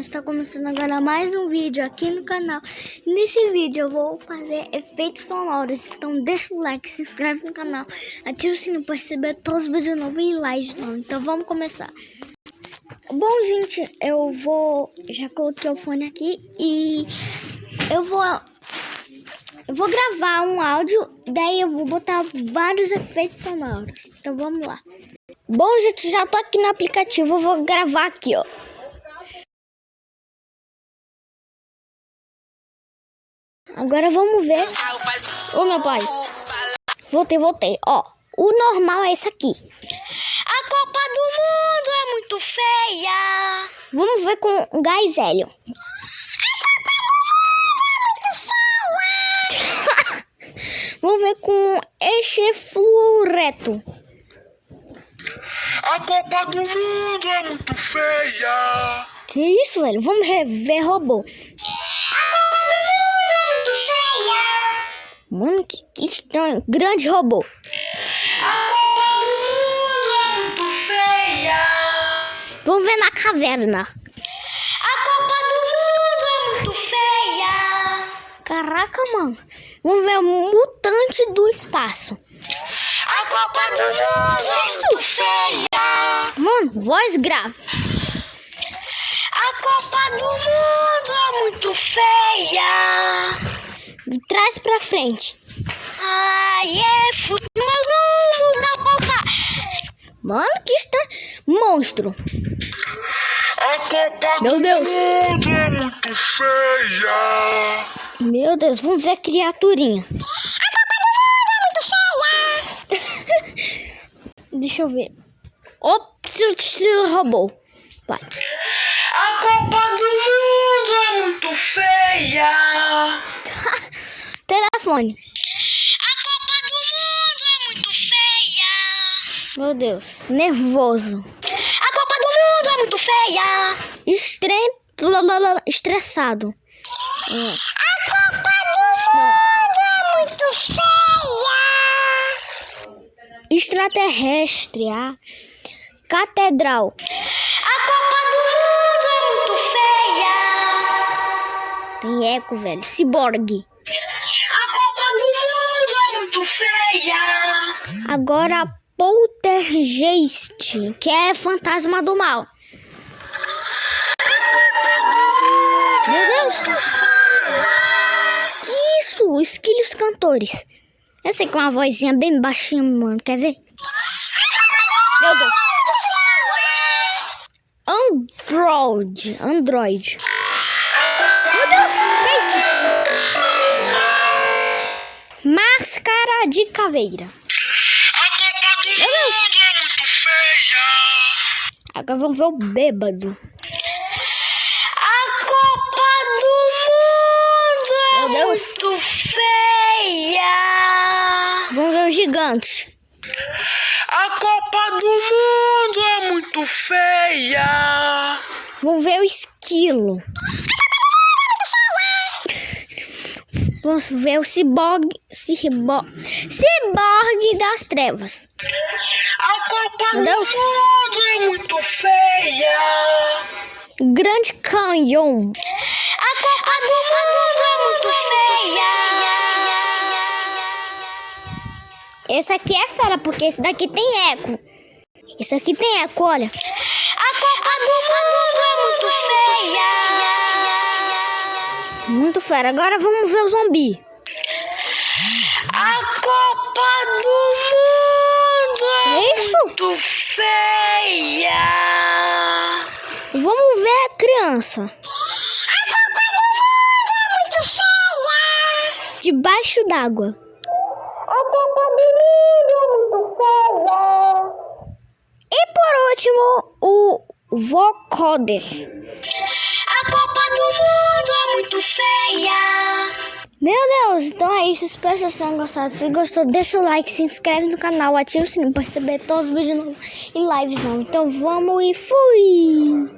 está começando agora mais um vídeo aqui no canal. Nesse vídeo eu vou fazer efeitos sonoros, então deixa o like, se inscreve no canal, ativa o sininho para receber todos os vídeos novos e lives novos. Então vamos começar. Bom, gente, já coloquei o fone aqui e eu vou gravar um áudio, daí eu vou botar vários efeitos sonoros. Então vamos lá. Bom, gente, já tô aqui no aplicativo, eu vou gravar aqui, ó. Agora vamos ver. Ô, meu pai. Voltei. Ó, o normal é esse aqui. A Copa do Mundo é muito feia. Vamos ver com o gás hélio. Vamos ver com eixo fluoreto. A Copa do Mundo é muito feia. Que isso, velho? Vamos ver robô. Mano, que estranho. Grande robô. A Copa do Mundo é muito feia. Vamos ver na caverna. A Copa do Mundo é muito feia. Caraca, mano. Vamos ver o mutante do espaço. A Copa do Mundo é muito feia. Mano, voz grave. A Copa do Mundo é muito feia. De trás pra frente. Ai, é futebol, mas não dá pra voltar. Mano, que está monstro. A Copa Meu do Deus. Mundo é muito feia. Meu Deus, vamos ver a criaturinha. Deixa eu ver. Robô. Vai. A Copa do Mundo é muito feia. Telefone. A Copa do Mundo é muito feia. Meu Deus, nervoso. A Copa do Mundo é muito feia. Estressado. A Copa do Mundo é muito feia. Extraterrestre. Catedral. A Copa do Mundo é muito feia. Tem eco, velho. Ciborgue. A Copa do Mundo é muito feia. Agora, Poltergeist, que é fantasma do mal. Meu Deus! Que isso? Esquilhos cantores. Eu sei que é uma vozinha bem baixinha, mano. Quer ver? Meu Deus! Android. Meu Deus! Que isso? Máscara de caveira. A Copa do Mundo é muito feia. Agora vamos ver o bêbado. A Copa do Mundo é Meu Deus. muito feia. Vamos ver o gigante. A Copa do Mundo é muito feia. Vamos ver o esquilo. Vamos ver o ciborgue das trevas. A Copa Meu do Deus. Mundo é muito feia. Grande Canyon. A Copa do Mundo é muito feia. Esse aqui é fera, porque esse daqui tem eco. Esse aqui tem eco, olha. A Copa do Mundo é muito feia. Muito fera. Agora vamos ver o zumbi. A Copa do Mundo é Isso? muito feia. Vamos ver a criança. A Copa do Mundo é muito feia. Debaixo d'água. A Copa do Mundo é muito feia. E por último, o vocoder. A Copa do Mundo é muito feia. Meu Deus, então é isso. Espero que vocês tenham gostado. Se gostou, deixa o like, se inscreve no canal, ativa o sininho para receber todos os vídeos novos e lives novos. Então vamos e fui!